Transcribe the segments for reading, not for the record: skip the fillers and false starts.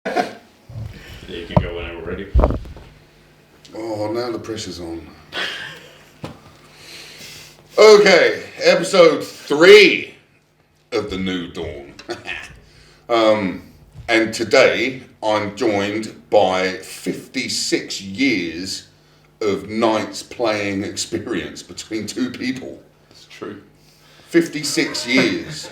Yeah, you can go whenever we're ready. Oh, now the pressure's on. Okay, episode 3 of The New Dawn. And today I'm joined by 56 years of Knights playing experience between two people. It's true. 56 years.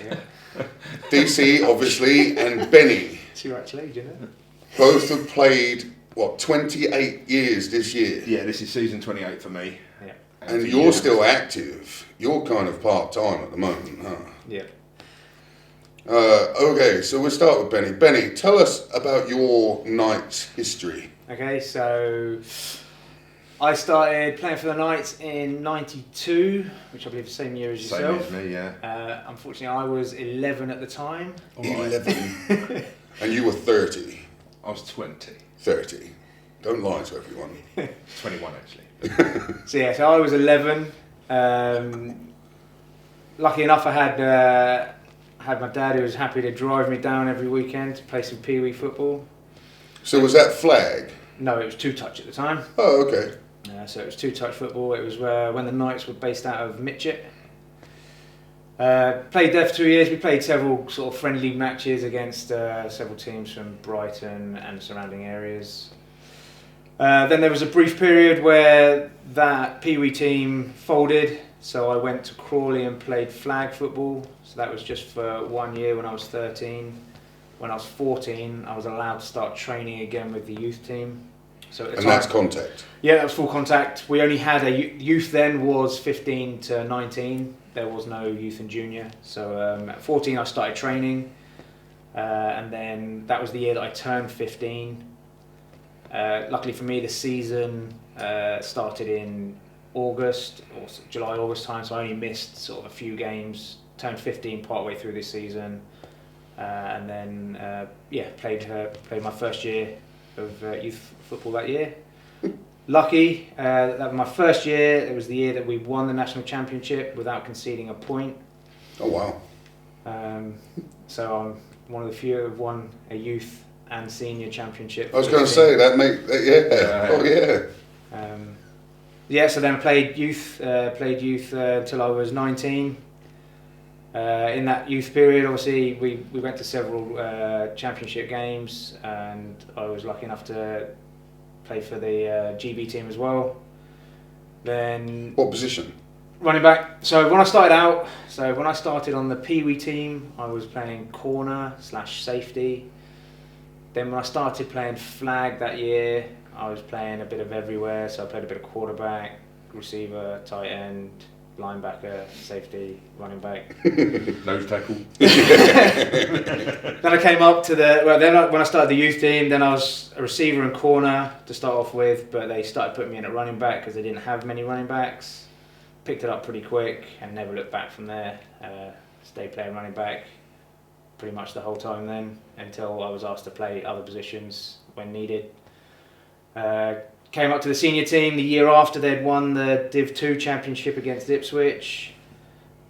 DC, obviously, and Benny. It's your actual age, isn't it? Both have played, 28 years this year? Yeah, this is season 28 for me. Yeah. And you're still active. You're kind of part-time at the moment, huh? Yeah. Okay, so we'll start with Benny. Benny, tell us about your Knights history. Okay, so I started playing for the Knights in '92, which I believe is the same year as yourself. Same as me, yeah. Unfortunately, I was 11 at the time. 11. And you were 30. I was 20. 30. Don't lie to everyone. 21, actually. So I was 11. Lucky enough, I had my dad who was happy to drive me down every weekend to play some pee-wee football. So was that flag? No, it was two-touch at the time. Oh, okay. So it was two-touch football. It was when the Knights were based out of Mitchett. Played there for 2 years. We played several sort of friendly matches against several teams from Brighton and surrounding areas. Then there was a brief period where that Pee-wee team folded, so I went to Crawley and played flag football. So that was just for 1 year when I was 13. When I was 14, I was allowed to start training again with the youth team. So at the time, that's contact? Yeah, that was full contact. We only had youth then was 15 to 19. There was no youth and junior. So at 14 I started training, and then that was the year that I turned 15. Luckily for me, the season started in August or July, August time, so I only missed sort of a few games. Turned 15 partway through this season, and then played my first year of youth football that year. Lucky, that was my first year. It was the year that we won the national championship without conceding a point. Oh, wow. So I'm one of the few who have won a youth and senior championship. I was going to say, So then I played youth until I was 19. In that youth period, obviously, we went to several championship games, and I was lucky enough to play for the GB team as well. Then what position? Running back. So when I started on the Pee-wee team, I was playing corner/safety. Then when I started playing flag that year, I was playing a bit of everywhere. So I played a bit of quarterback, receiver, tight end, linebacker, safety, running back. Nose tackle. Then I came up to when I started the youth team, then I was a receiver and corner to start off with, but they started putting me in at running back because they didn't have many running backs. Picked it up pretty quick and never looked back from there. Stayed playing running back pretty much the whole time then, until I was asked to play other positions when needed. Came up to the senior team the year after they'd won the Div 2 championship against Ipswich.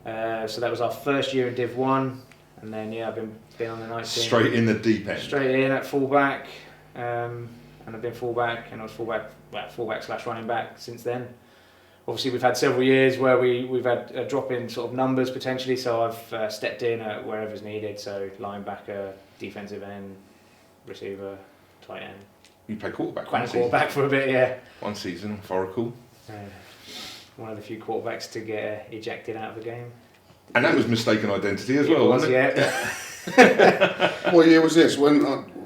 So that was our first year in Div 1. And then, I've been on the Knights team. Straight in the deep end. Straight in at fullback. And I've been fullback, and I was fullback/running back since then. Obviously, we've had several years where we've had a drop in sort of numbers potentially, so I've stepped in at wherever's needed. So linebacker, defensive end, receiver, tight end. You played quarterback. Quarterback for a bit, yeah. One season, Foracle. One of the few quarterbacks to get ejected out of the game. And that was mistaken identity as well, wasn't it? Yeah. What year was this? When?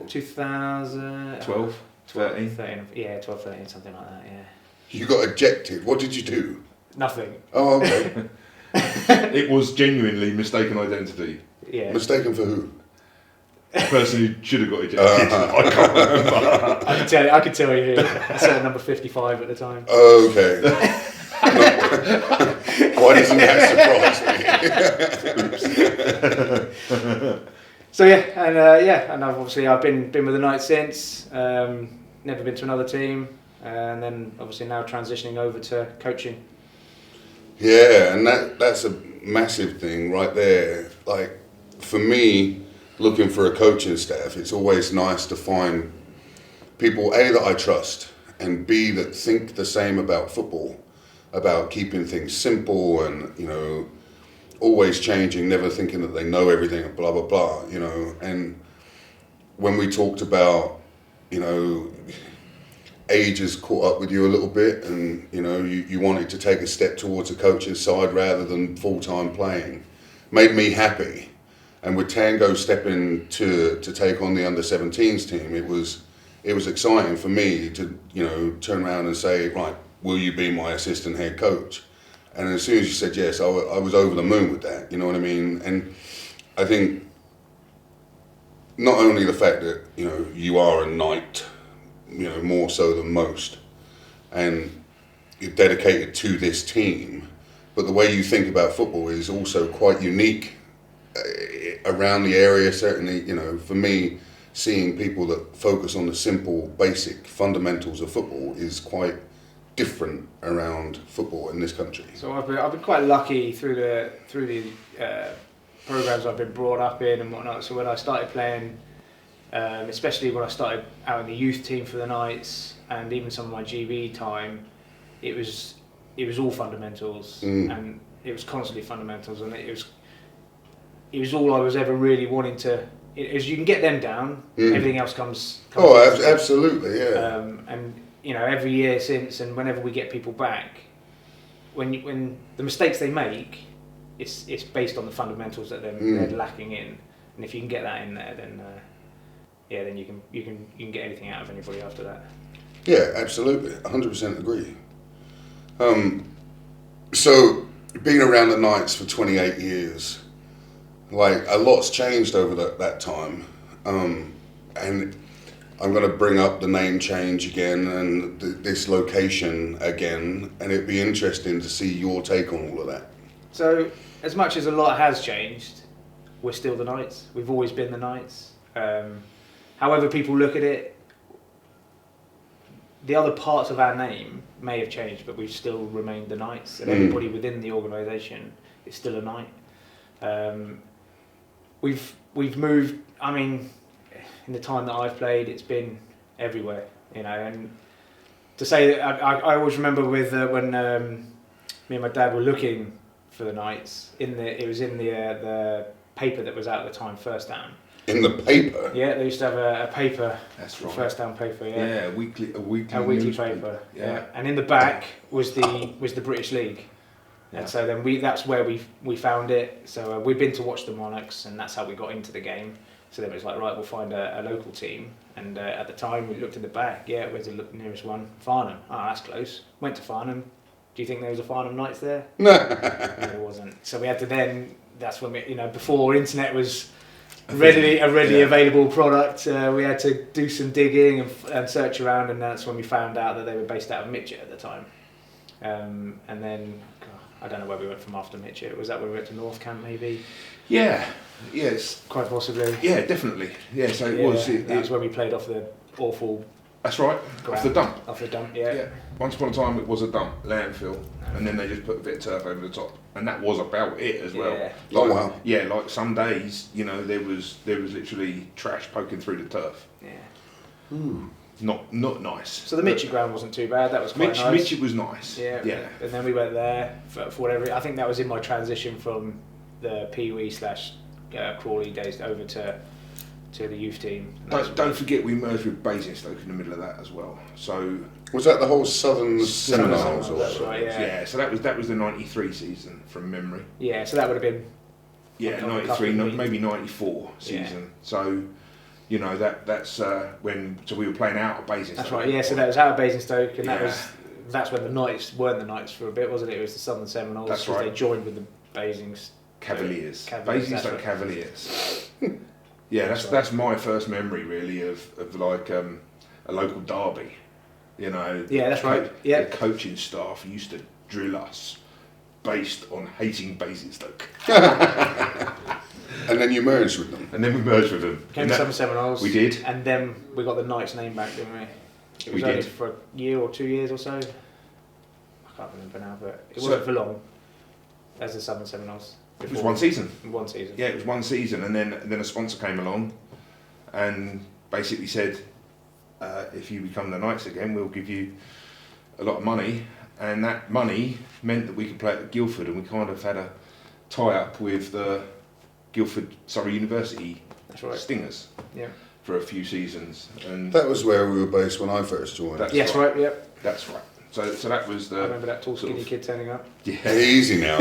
2012. 13. 12, 13, something like that, yeah. You got ejected. What did you do? Nothing. Oh, okay. It was genuinely mistaken identity. Yeah. Mistaken for who? The person who should have got ejected. I can't remember. I could tell you. I said number 55 at the time. Okay. Why doesn't that surprise me? So and I've been with the Knights since. Never been to another team, and then obviously now transitioning over to coaching. Yeah, and that's a massive thing right there. Like for me, looking for a coaching staff, it's always nice to find people, A, that I trust, and B, that think the same about football, about keeping things simple and, you know, always changing, never thinking that they know everything, and blah, blah, blah, you know. And when we talked about, you know, age has caught up with you a little bit, and, you know, you wanted to take a step towards a coaching side rather than full-time playing, made me happy. And with Tango stepping to take on the under-17s team, it was exciting for me to, you know, turn around and say, right, will you be my assistant head coach? And as soon as you said yes, I was over the moon with that, you know what I mean? And I think not only the fact that, you know, you are a knight, you know, more so than most, and you're dedicated to this team, but the way you think about football is also quite unique around the area. Certainly, you know, for me, seeing people that focus on the simple, basic fundamentals of football is quite different around football in this country. So I've been quite lucky through the programs I've been brought up in and whatnot. So when I started playing, especially when I started out in the youth team for the Knights, and even some of my GB time, it was all fundamentals, and it was constantly fundamentals, and it was all I was ever really wanting to. As you can get them down, everything else comes Absolutely, yeah. And you know, every year since, and whenever we get people back, when the mistakes they make, it's based on the fundamentals that they're lacking in, and if you can get that in there, then then you can get anything out of anybody after that. Yeah, absolutely, 100% agree. So being around the Knights for 28 years, like, a lot's changed over that time, and I'm going to bring up the name change again and this location again, and it'd be interesting to see your take on all of that. So, as much as a lot has changed, we're still the Knights. We've always been the Knights. However people look at it, the other parts of our name may have changed, but we've still remained the Knights, and everybody within the organisation is still a Knight. We've moved. I mean, in the time that I've played, it's been everywhere, you know. And to say that, I always remember with when me and my dad were looking for the Knights, it was in the paper that was out at the time, First Down. In the paper? Yeah, they used to have a paper. That's right. First Down paper. Yeah. Yeah, a weekly paper. Yeah. And in the back was the British League. Yeah. And so then that's where we found it. So we'd been to watch the Monarchs, and that's how we got into the game. So then it was like, right, we'll find a local team. And at the time, we looked in the back. Yeah, where's the nearest one? Farnham. Oh, that's close. Went to Farnham. Do you think there was a Farnham Knights there? No, there wasn't. So we had to then. That's when we, you know, before internet was readily available product. We had to do some digging and search around, and that's when we found out that they were based out of Mitchett at the time. And then I don't know where we went from after Mitchett. Was that where we went to North Camp maybe? Yeah. Yes. Quite possibly. Yeah, definitely. Yeah, so it was. That's where we played off the awful. That's right. Ground. Off the dump. Off the dump. Yeah. Yeah. Once upon a time, it was a dump, landfill, and then they just put a bit of turf over the top, and that was about it as well. Yeah. Oh wow. Yeah, like some days, you know, there was literally trash poking through the turf. Yeah. Not nice. So the Mitchett ground wasn't too bad. That was quite nice. Mitchett was nice. Yeah. Yeah. And then we went there for whatever. I think that was in my transition from the Pee Wee / Crawley days over to the youth team. Don't forget we merged with Basingstoke in the middle of that as well. So Was that the whole Southern Seminoles? That's right. Yeah. Yeah. So that was the '93 season from memory. Yeah. So that would have been. Yeah, On a 93, couple of maybe 94 season. So, you know, that's when we were playing out of Basingstoke. That's right. Yeah. So that was out of Basingstoke, and that's when the Knights weren't the Knights for a bit, wasn't it? It was the Southern Seminoles. That's right. They joined with the Basingstoke Cavaliers. Cavaliers, Basingstoke right. Cavaliers. Yeah, that's my first memory really of like a local derby. You know. Yeah, that's right. Yeah. The coaching staff used to drill us based on hating Basingstoke. And then you merged with them. And then we merged with them. Came to Southern Seminoles. We did. And then we got the Knights name back, didn't we? It was only for a year or 2 years or so. I can't remember now, but it wasn't for long as the Southern Seminoles. It was one season. One season. Yeah, it was one season, and then a sponsor came along, and basically said, if you become the Knights again, we'll give you a lot of money, and that money meant that we could play at Guildford, and we kind of had a tie-up with the Surrey University That's right. Stingers Yeah. for a few seasons, and That was where we were based when I first joined. That's Yes, right. Yep. that's right. So that was I the remember that tall, sort skinny of- kid turning up. yeah. Easy now.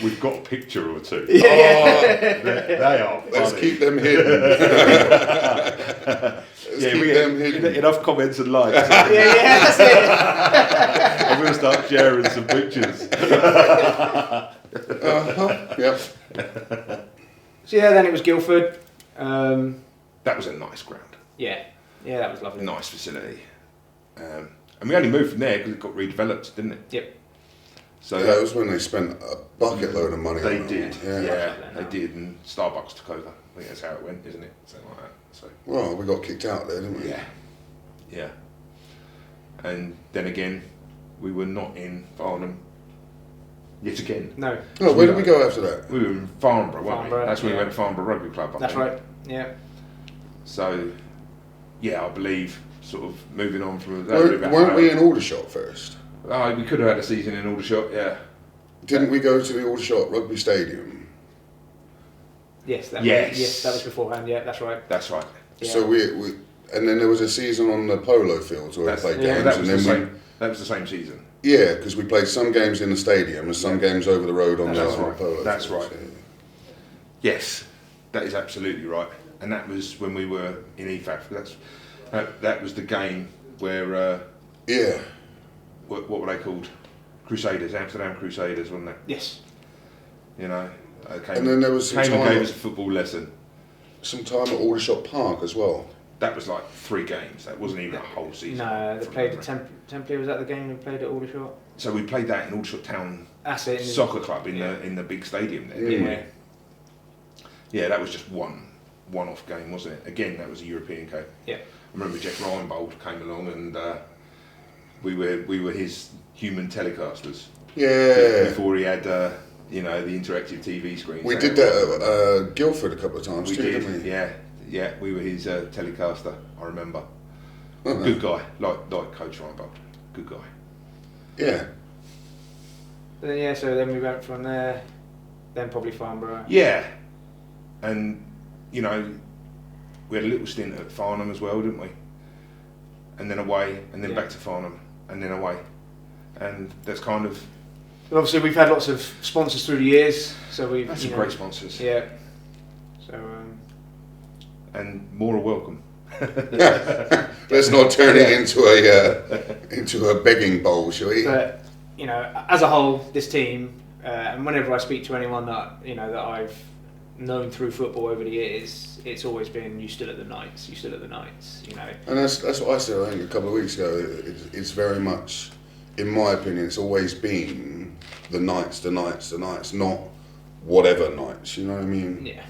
We've got a picture or two. They are. Let's funny. keep them hidden. Let's keep them hidden. Enough comments and likes. Yeah, that's it. I'm going to start sharing some pictures. Yep. So yeah, then it was Guildford. That was a nice ground, Yeah, that was lovely. nice facility, and we only moved from there because it got redeveloped, didn't it? Yep. So That was when they spent a bucket load of money they on it. did, Yeah. yeah, they did, and Starbucks took over. I think that's how it went, isn't it? Something like that. So Well, we got kicked out there, didn't we? yeah. And then again, we were not in Farnham. Yet again, No, Oh, where did we go after that? we were in Farnborough, weren't we? Farnborough, That's when we yeah. went to Farnborough Rugby Club. I that's think. right. Yeah. So, yeah, I believe sort of moving on from that. Weren't we in Aldershot first? Oh, we could have had a season in Aldershot, yeah. Didn't we go to the Aldershot Rugby Stadium? Yes. Yes. That was beforehand. Yeah, that's right. That's right. Yeah. So we and then there was a season on the polo fields where That's, we played yeah, games, that and was then the same. That was the same season. yeah, because we played some games in the stadium and some games over the road on That's the right. polo. That's fields, right. Yes, that is absolutely right. And that was when we were in EFAF. That was the game where Yeah. what were they called? Crusaders, Amsterdam Crusaders, wasn't it? Yes. You know, came, And then there was some came and gave time, us a football lesson. some time at Aldershot Park as well. That was like 3 games. That wasn't even a whole season. No, they from played memory. at Temple. Was that the game they played at Aldershot? So we played that in Aldershot Town That's it. Soccer Club in Yeah. the big stadium there. Yeah. didn't we? Yeah. Yeah, that was just one-off game, wasn't it? Again, that was a European game. Yeah. I remember Jeff Reinbold came along, and we were his human telecasters Yeah. before he had the interactive TV screens. We did that at Guildford a couple of times We too, did, didn't we? yeah. We were his telecaster. I remember. Uh-huh. Good guy, like Coach Reinbold. Good guy. Yeah. But then, so then we went from there. Then probably Farnborough. Yeah, and we had a little stint at Farnham as well, didn't we? And then away, and then Yeah. back to Farnham, and then away, and that's kind of And obviously, we've had lots of sponsors through the years. So we've. that's you some know, great sponsors, Yeah. So. and more are welcome. Let's not turn it into a begging bowl, shall we? But as a whole, this team, and whenever I speak to anyone that that I've known through football over the years, it's always been you still at the Knights, you still at the Knights. And that's what I said, I think, a couple of weeks ago. It's very much, in my opinion, it's always been the Knights, not whatever Knights, you know what I mean? Yeah.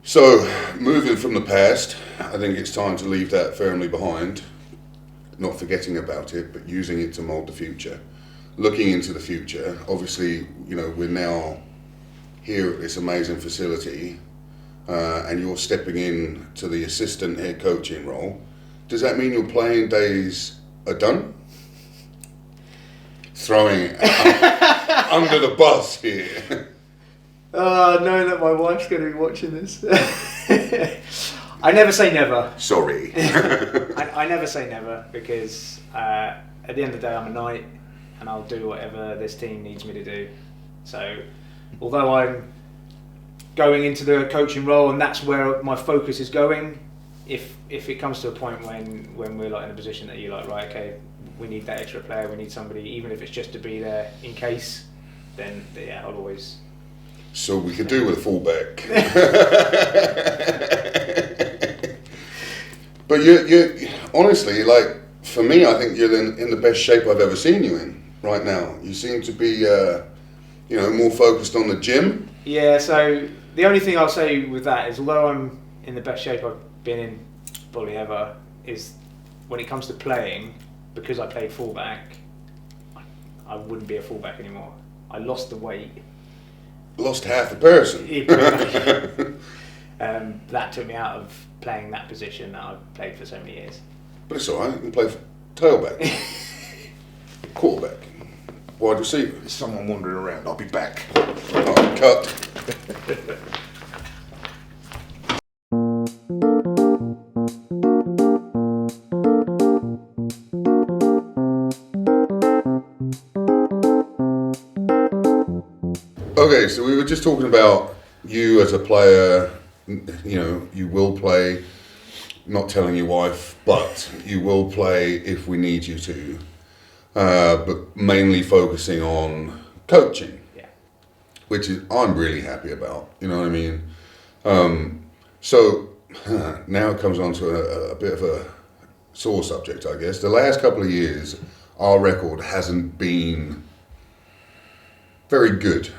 So, moving from the past, I think it's time to leave that firmly behind, not forgetting about it, but using it to mould the future. Looking into the future, obviously, we're now here at this amazing facility, and you're stepping in to the assistant head coaching role. Does that mean your playing days are done? Throwing it under the bus here. Knowing that my wife's going to be watching this, I never say never. Sorry. I never say never because at the end of the day, I'm a Knight, and I'll do whatever this team needs me to do. So, although I'm going into the coaching role and that's where my focus is going, if it comes to a point when we're like in a position that you're like, right, okay, we need that extra player, we need somebody, even if it's just to be there in case, then yeah, I'll always. So we could do with a fullback. But you honestly, like, for me, I think you're in the best shape I've ever seen you in right now. You seem to be, more focused on the gym. Yeah, so the only thing I'll say with that is, although I'm in the best shape I've been in probably ever, is when it comes to playing, because I played fullback, I wouldn't be a fullback anymore. I lost the weight. Lost half a person. Yeah, pretty much. That took me out of playing that position that I've played for so many years. But it's alright, you can play for tailback, quarterback, wide receiver. There's someone wandering around. I'll be back. Oh, cut. Okay, so we were just talking about you as a player. You know, you will play. Not telling your wife, but you will play if we need you to. But mainly focusing on coaching, Yeah. which is I'm really happy about. You know what I mean? So now it comes on to a bit of a sore subject, I guess. The last couple of years, our record hasn't been very good.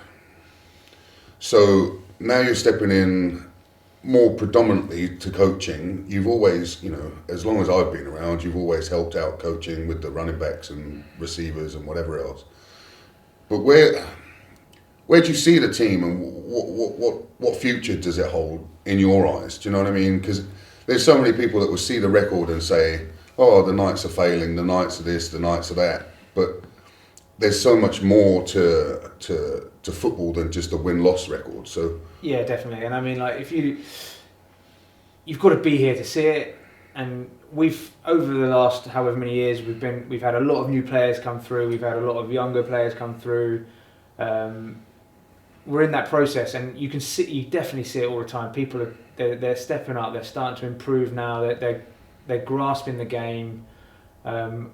So now you're stepping in more predominantly to coaching. You've always, you know, as long as I've been around, you've always helped out coaching with the running backs and receivers and whatever else. But where do you see the team, and what future does it hold in your eyes? Do you know what I mean? Because there's so many people that will see the record and say, "Oh, the Knights are failing. The Knights are this. The Knights are that." But there's so much more to football than just a win-loss record. So Yeah, definitely. And I mean, like, you've got to be here to see it. And we've, over the last however many years, we've had a lot of new players come through. We've had a lot of younger players come through. We're in that process, and you definitely see it all the time. People they're stepping up. They're starting to improve now. They're grasping the game. And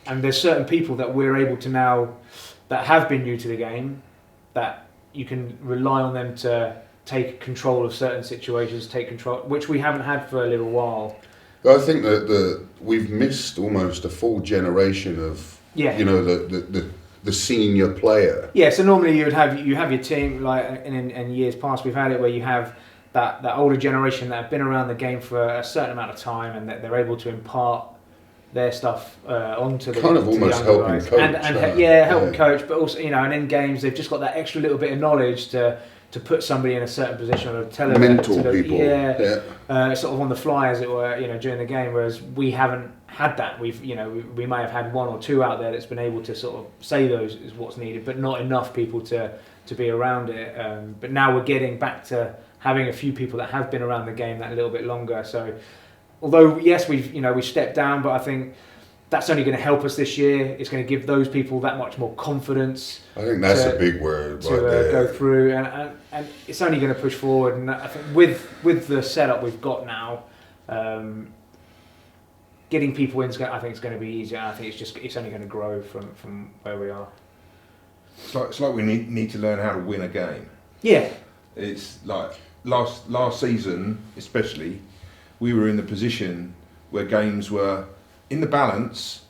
there's certain people that we're able to now, that have been new to the game, that you can rely on them to take control of certain situations, take control, which we haven't had for a little while. I think that we've missed almost a full generation of, you know, the senior player. Yeah, so normally you have your team, like in years past we've had it where you have that older generation that have been around the game for a certain amount of time, and that they're able to impart their stuff onto the kind of to almost the younger helping guys. coach. Helping coach, but also, you know, and in games they've just got that extra little bit of knowledge to put somebody in a certain position, or tell them mentor people. Sort of on the fly, as it were, you know, during the game. Whereas we haven't had that. We may have had one or two out there that's been able to sort of say those is what's needed, but not enough people to be around it. But now we're getting back to having a few people that have been around the game that little bit longer. So, although yes, we've stepped down, but I think that's only going to help us this year. It's going to give those people that much more confidence. I think that's a big word to right there. Go through, and it's only going to push forward. And I think with the setup we've got now, getting people in, I think it's going to be easier. And I think it's only going to grow from where we are. It's like we need to learn how to win a game. Yeah. It's like last season, especially, we were in the position where games were in the balance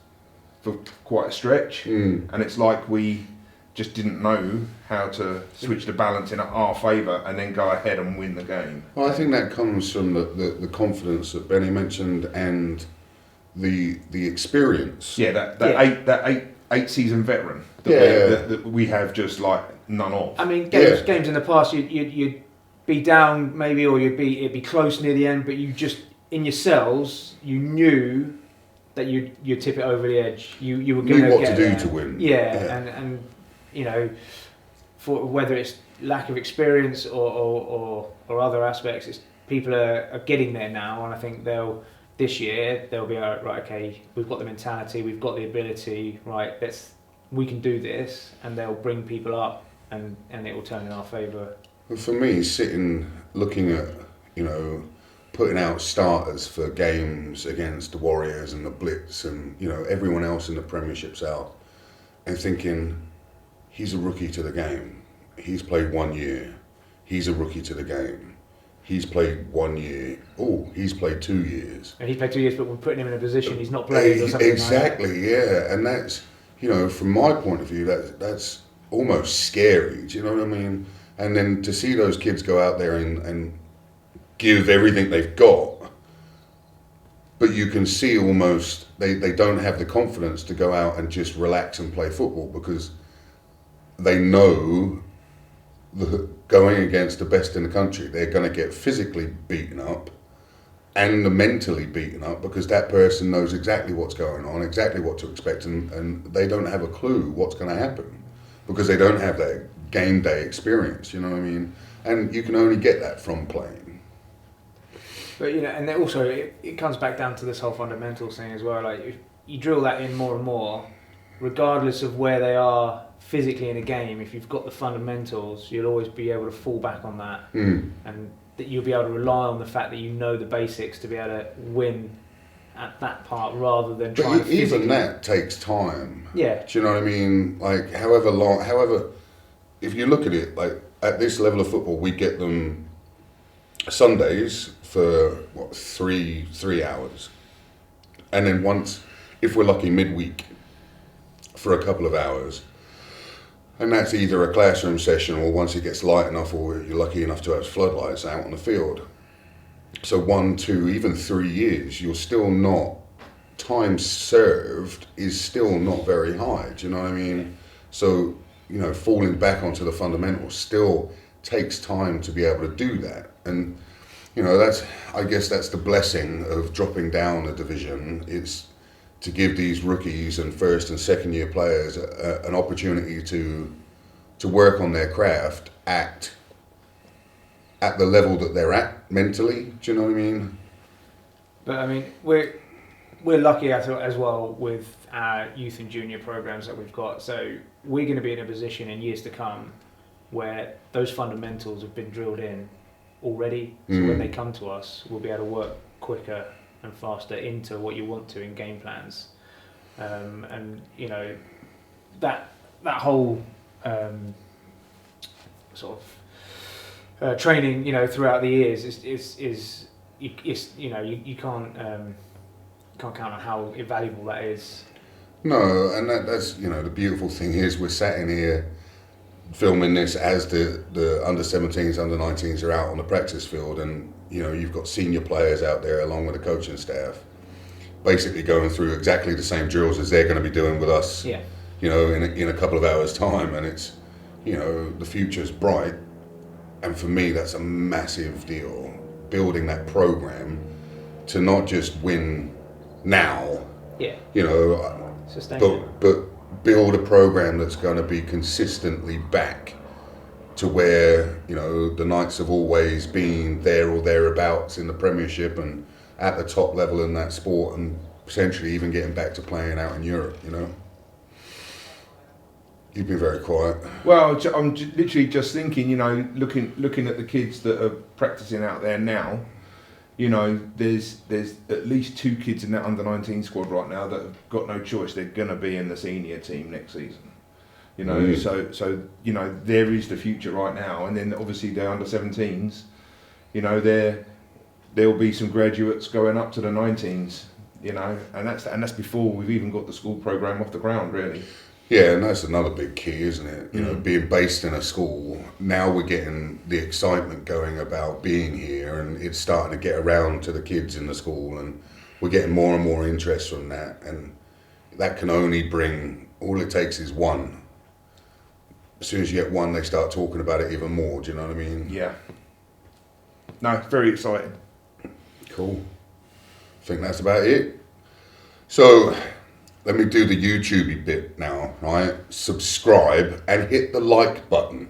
for quite a stretch, and it's like we just didn't know how to switch the balance in our favour and then go ahead and win the game. Well, I think that comes from the confidence that Benny mentioned, and the experience. Yeah, that eight season veteran that we have just like none of. I mean, games in the past, you'd be down maybe, or it'd be close near the end, but you just in yourselves you knew that you'd tip it over the edge. You were going to knew what get to do there. to win. Yeah. And you know, for whether it's lack of experience or other aspects, it's people are getting there now, and I think this year they'll be right. Okay, we've got the mentality, we've got the ability. Right, we can do this, and they'll bring people up, and it will turn in our favour. For me, sitting looking at, putting out starters for games against the Warriors and the Blitz and, everyone else in the Premiership's out, and thinking, he's a rookie to the game. He's played 1 year. He's a rookie to the game. He's played 1 year. Oh, he's played 2 years. And he played 2 years, but we're putting him in a position he's not played or something exactly, like that. Yeah. And that's, from my point of view, that's almost scary. Do you know what I mean? And then to see those kids go out there and give everything they've got, but you can see almost they don't have the confidence to go out and just relax and play football, because they know going against the best in the country, they're going to get physically beaten up and mentally beaten up because that person knows exactly what's going on, exactly what to expect, and they don't have a clue what's going to happen because they don't have that game day experience, you know what I mean? And you can only get that from playing. But and then also it comes back down to this whole fundamentals thing as well. Like if you drill that in more and more, regardless of where they are physically in a game, if you've got the fundamentals, you'll always be able to fall back on that, and that you'll be able to rely on the fact that you know the basics to be able to win at that part rather than trying to physically. Even that takes time. Yeah. Do you know what I mean? Like however, if you look at it, like at this level of football, we get them Sundays for three hours, and then once, if we're lucky, midweek for a couple of hours. And that's either a classroom session or once it gets light enough or you're lucky enough to have floodlights out on the field. So 1, 2, even 3 years, you're still not, time served is still not very high, do you know what I mean? So, falling back onto the fundamentals still takes time to be able to do that. And, I guess that's the blessing of dropping down a division. It's to give these rookies and first and second year players an opportunity to work on their craft at the level that they're at mentally. Do you know what I mean? But I mean, we're lucky as well with our youth and junior programs that we've got. So we're going to be in a position in years to come where those fundamentals have been drilled in already. So when they come to us, we'll be able to work quicker and faster into what you want to in game plans, and that whole sort of training throughout the years is you can't count on how invaluable that is. No, and that's the beautiful thing is we're sat in here filming this as the under 17s, under 19s are out on the practice field, and you've got senior players out there along with the coaching staff basically going through exactly the same drills as they're going to be doing with us, in a couple of hours time. And it's, the future's bright. And for me, that's a massive deal, building that program to not just win now, sustainable, but build a program that's going to be consistently back to where, the Knights have always been there or thereabouts in the Premiership and at the top level in that sport, and potentially even getting back to playing out in Europe, You've been very quiet. Well, I'm literally just thinking, looking at the kids that are practicing out there now, there's at least 2 kids in that under-19 squad right now that have got no choice. They're going to be in the senior team next season. So there is the future right now. And then obviously the under-17s, there'll be some graduates going up to the 19s, and that's before we've even got the school program off the ground, really. Yeah, and that's another big key, isn't it? Being based in a school, now we're getting the excitement going about being here, and it's starting to get around to the kids in the school, and we're getting more and more interest from that, and that can only bring, all it takes is one. As soon as you get one, they start talking about it even more, do you know what I mean? Yeah. No, very exciting. Cool. I think that's about it. So, let me do the YouTube bit now, right? Subscribe and hit the like button.